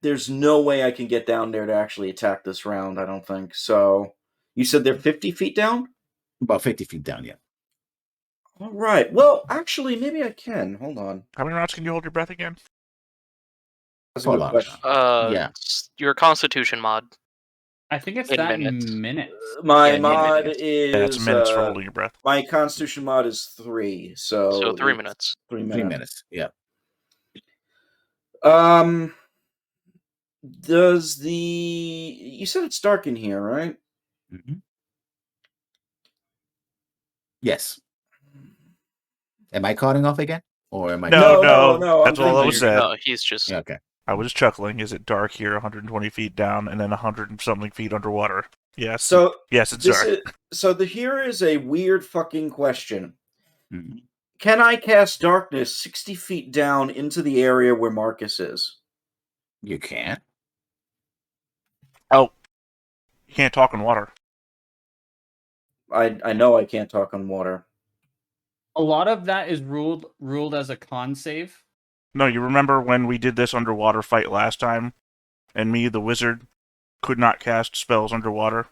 There's no way I can get down there to actually attack this round. I don't think so. You said they're 50 feet down? About 50 feet down, yeah. All right. Well, actually, maybe I can. Hold on. How many rounds can you hold your breath again? That's a Hold good on. question. Yeah. Your Constitution mod. I think it's In that minutes. in minutes. My Yeah, mod minutes. is Yeah, it's minutes for holding your breath. my Constitution mod is 3, so So 3 it's minutes. 3 minutes. 3 minutes. Yeah. Does you said it's dark in here, right? Mm-hmm. Yes. Am I cutting off again? Or am I? No, no, that's I'm all I thinking- was said. No, he's just. Yeah, okay. I was dark here. Is it dark here, 120 feet down, and then 100 and something feet underwater? Yes. So yes, it's this dark. here is a weird fucking question. Mhm. Can I cast darkness 60 feet down into the area where Marcus is? You can't. Oh, you can't talk in water. I know I can't talk on water. A lot of that is ruled as a con save. No, you remember when we did this underwater fight last time, and me, the wizard, could not cast spells underwater?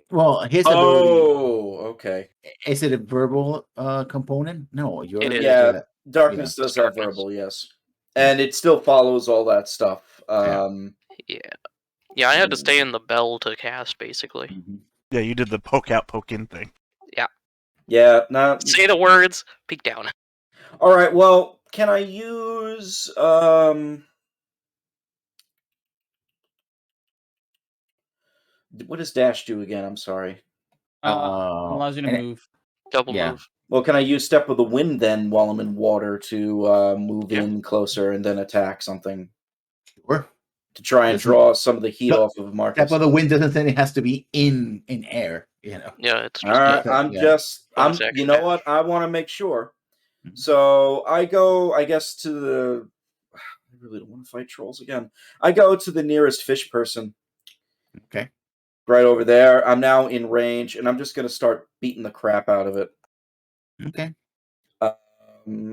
Well, his ability. Oh, okay. Is it a verbal component? No, yours It is. is. Yeah, darkness Yeah. does have Darkness. verbal, yes. And it still follows all that stuff. Yeah, I had to stay in the bell to cast, basically. Mhm. Yeah, you did the poke out, poke in thing. Yeah, no. Say the words, peek down. All right, well, can I use what does dash do again? I'm sorry. Allows you to and it- move. Double Yeah. move. Well, can I use Step of the Wind then while I'm in water to move Yeah. in closer and then attack something Sure. to try and Doesn't- draw some of the heat No, off of Marcus? Step of the Wind doesn't say it has to be in air. You know. Yeah, it's All just right, yeah. I'm Yeah. just I'm. Bonus action You know dash. what? I want to make sure. Mhm. So I go, I guess, to the. I really don't want to fight trolls again. I go to the nearest fish person. Okay. Right over there. I'm now in range, and I'm just gonna start beating the crap out of it. Okay.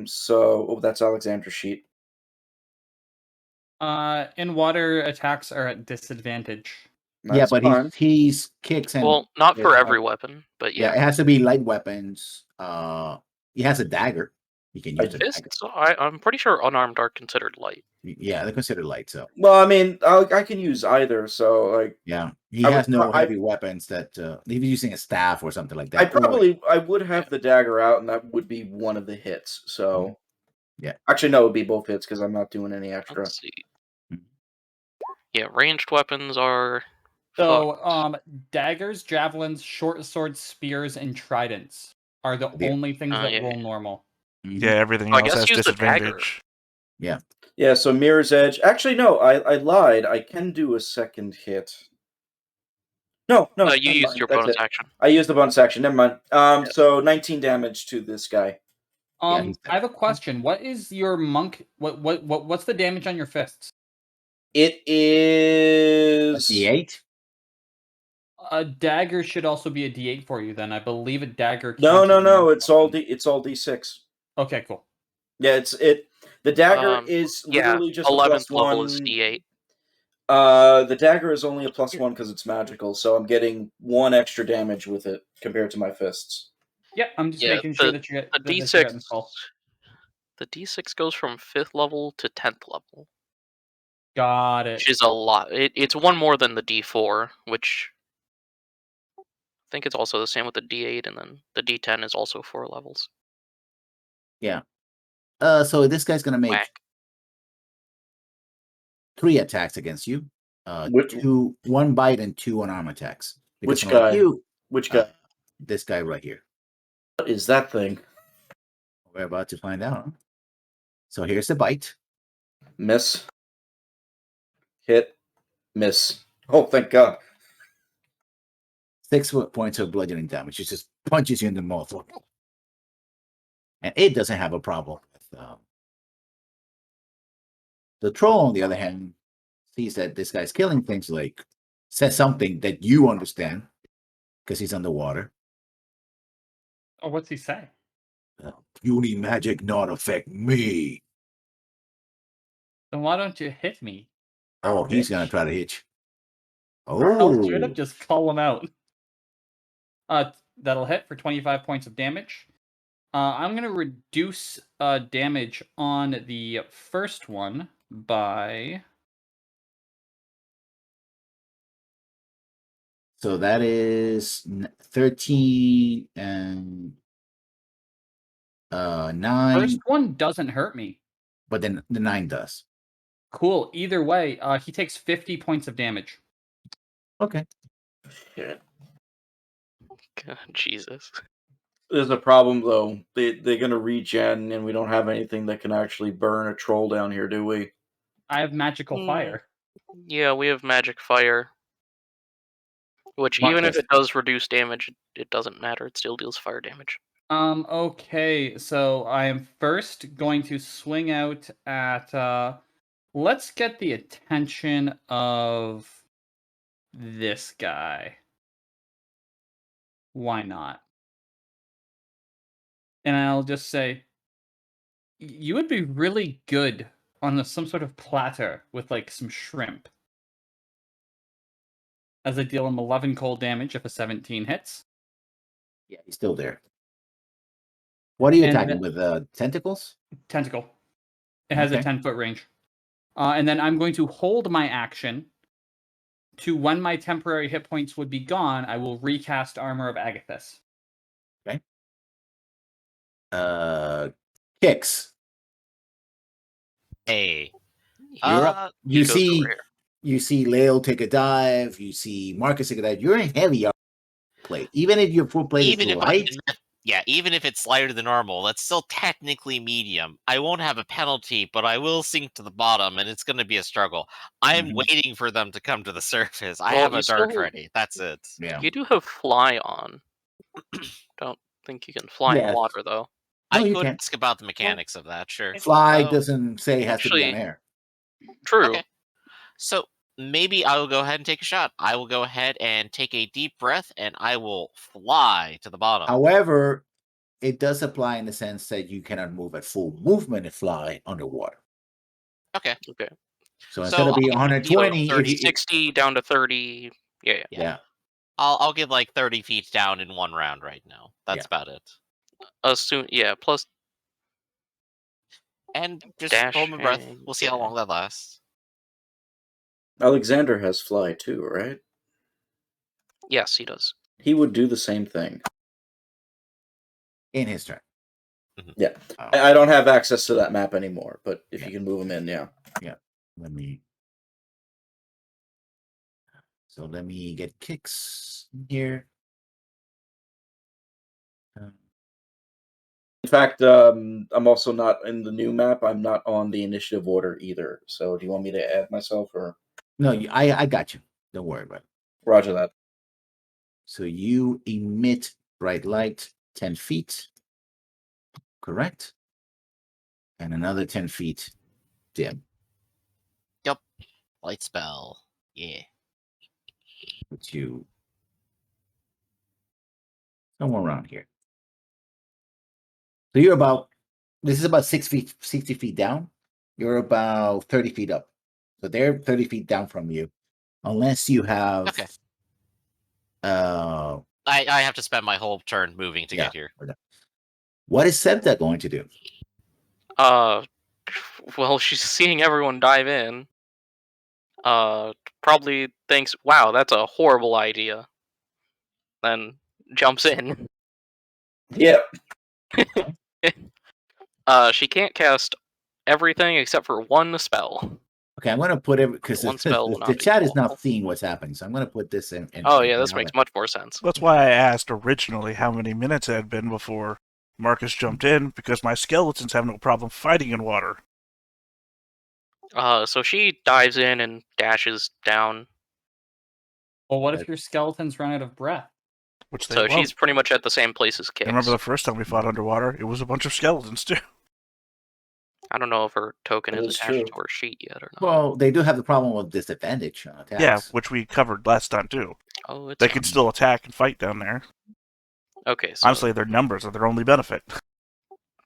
So, that's Alexander's sheet. In water, attacks are at disadvantage. Yeah, That's but fine. he's kicks and Well, not for Yeah. every weapon, but yeah, yeah. it has to be light weapons. He has a dagger. He can use a dagger. Fists, I'm pretty sure unarmed are considered light. Yeah, they're considered light. So Well, I mean, I can use either. So, like, yeah, he I has would no pro- I- heavy weapons that if he's using a staff or something like that. I would have the dagger out, and that would be one of the hits. So, Yeah. Actually, no, it would be both hits because I'm not doing any extra. Let's see. Mhm. Yeah, ranged weapons are. So, fucked. daggers, javelins, short swords, spears, and tridents are the Yeah. only things that Yeah. roll normal. Mhm. Yeah, everything I else guess has use the dagger. disadvantage. Yeah, so Mirror's Edge. Actually, no, I lied. I can do a second hit. No, You never used mind, your that's bonus it. action. I used the bonus action. Never mind. Yeah. So 19 damage to this guy. Yeah, he's I have a question. What is your monk? What's the damage on your fists? It is D8. A dagger should also be a D8 for you. Then I believe a dagger. No. counts as a It's all weapon. it's all D6. Okay, cool. Yeah, the dagger is Yeah, literally just 11th a +1. level is D8. The dagger is only a +1 because it's magical, so I'm getting 1 extra damage with it compared to my fists. Yeah, I'm just Yeah, making sure that you get The that you're D6. getting full. The D6 goes from 5th level to 10th level, Got it. which is a lot. It's one more than the D4, which I think it's also the same with the D8, and then the D10 is also 4 levels. So this guy's gonna make Whack. 3 attacks against you. Which- 1 bite and 2 unarmed attacks. Which unlike guy? You, Which guy? this guy right here. What is that thing? We're about to find out. Huh? So here's the bite. Miss. Hit. Miss. Oh, thank God. 6 points of bludgeoning damage. It just punches you in the mouth. And it doesn't have a problem with the troll, on the other hand, sees that this guy's killing things, like says something that you understand because he's underwater. Oh, what's he say? Puny magic not affect me. Then why don't you hit me? Oh, he's gonna Bitch. try to hit you. I'll straight up Oh, just call him out. That'll hit for 25 points of damage. I'm gonna reduce damage on the first one by so that is 13 and 9, first one doesn't hurt me. but then the 9 does. Cool. Either way, he takes 50 points of damage. Okay. Shit. God, Jesus. There's a problem though. They're gonna regen, and we don't have anything that can actually burn a troll down here, do we? I have magical Hmm. fire. Yeah, we have magic fire. Which, even if Marcus. it does reduce damage, it doesn't matter. It still deals fire damage. Okay, so I am first going to swing out at let's get the attention of this guy. Why not? And I'll just say, you would be really good on some sort of platter with like some shrimp. As I deal him 11 cold damage if a 17 hits. Yeah, he's still there. What are you And attacking with? Tentacles? Tentacle. It has a Okay. 10-foot range. And then I'm going to hold my action to when my temporary hit points would be gone, I will recast Armor of Agathis. Kicks. Hey. You're up. You He goes see, over here. you see Leo take a dive. You see Marcus take a dive. You're in heavy armor plate. Even if your full plate Even is if light. even if it's lighter than normal, that's still technically medium. I won't have a penalty, but I will sink to the bottom, and it's going to be a struggle. I'm Mhm. waiting for them to come to the surface. I Well, have you a dart still- ready. That's it. Yeah. You do have fly on. Don't think you can fly Yeah. in water, though. No, I you could can't. ask about the mechanics of that, sure. Fly Oh. doesn't say it has to be on Actually- air. True. Okay. So maybe I will go ahead and take a shot. I will go ahead and take a deep breath, and I will fly to the bottom. However, it does apply in the sense that you cannot move at full movement and fly underwater. Okay. Okay. So So instead of being I'll give you 120, if 30, you, 60 down to 30. Yeah. yeah. I'll give like 30 feet down in one round right now. That's Yeah. about it. Plus And just dash. hold my breath. We'll see how yeah. long that lasts. Alexander has fly too, right? Yes, he does. He would do the same thing. In his turn. Yeah. Oh, I don't have access to that map anymore, but if Yeah. you can move him in, yeah. let me. So let me get kicks here. In fact, I'm also not in the new map. I'm not on the initiative order either. So do you want me to add myself or No, I got you. Don't worry about it. Roger that? So you emit bright light 10 feet, correct? And another 10 feet dim. Light spell. Yeah. Put you somewhere around here. So you're about, this is about 60 feet down. You're about 30 feet up. So they're 30 feet down from you. Unless you have Okay. uh I have to spend my whole turn moving to Yeah. get here. what is Septa going to do? Well, she's seeing everyone dive in. Probably thinks, wow, that's a horrible idea. Then jumps in. Yep. She can't cast everything except for one spell. Okay, I'm gonna put it because One spell will the not be chat is not lawful. seeing what's happening. So I'm gonna put this in. Oh yeah, this makes much more sense. That's why I asked originally how many minutes it had been before Marcus jumped in, because my skeletons have no problem fighting in water. So she dives in and dashes down. Well, what if your skeletons run out of breath? Which they So won't. she's pretty much at the same place as Kix. And remember the first time we fought underwater? It was a bunch of skeletons too. I don't know if her token That is is attached true. to her sheet yet or not. Well, they do have the problem of disadvantage on attacks. Yeah, which we covered last time too. Oh, it's They can still attack and fight down there. okay. So Honestly, their numbers are their only benefit.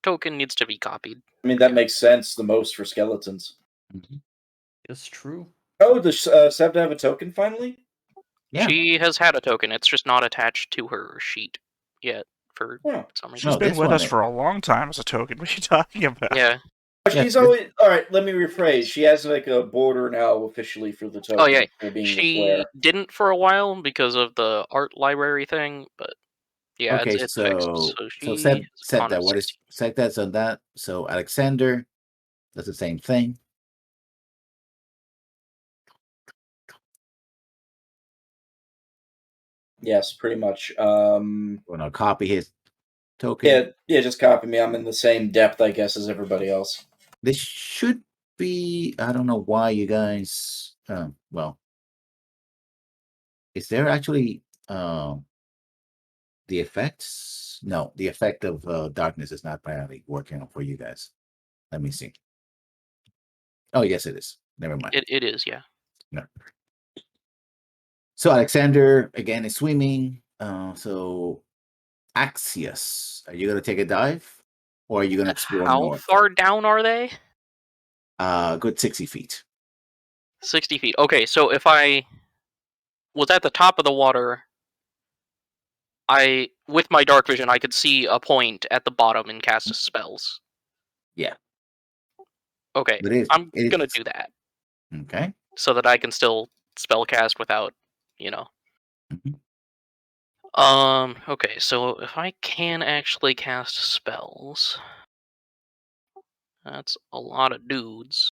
token needs to be copied. I mean, that makes sense the most for skeletons. Mhm. It's true. Oh, does Septa have a token finally? Yeah. She has had a token. It's just not attached to her sheet yet for Yeah. some She's reason. No, been this with one us is- for a long time as a token. What are you talking about? Yeah. She's always all right. Let me rephrase. She has like a border now officially for the token. Oh, yeah. For being a She flare. didn't for a while because of the art library thing, but yeah, Okay, it's so fixed. So she said is on that. a What is 60. said that's on that? So Alexander does the same thing. Yes, pretty much. We're gonna copy his token. Yeah, just copy me. I'm in the same depth, I guess, as everybody else. This should be. I don't know why you guys. Well, is there actually the effects? No, the effect of darkness is not apparently working for you guys. Let me see. Oh, yes, it is. Never mind. It is, yeah. No. So Alexander again is swimming. So Axios, are you gonna take a dive, or are you gonna explore How north? far down are they? Good 60 feet. 60 feet. Okay, so if I was at the top of the water, with my dark vision, I could see a point at the bottom and cast spells. Yeah. Okay, But I'm gonna do that Okay. so that I can still spell cast without, you know. Mhm. Okay, so if I can actually cast spells, that's a lot of dudes.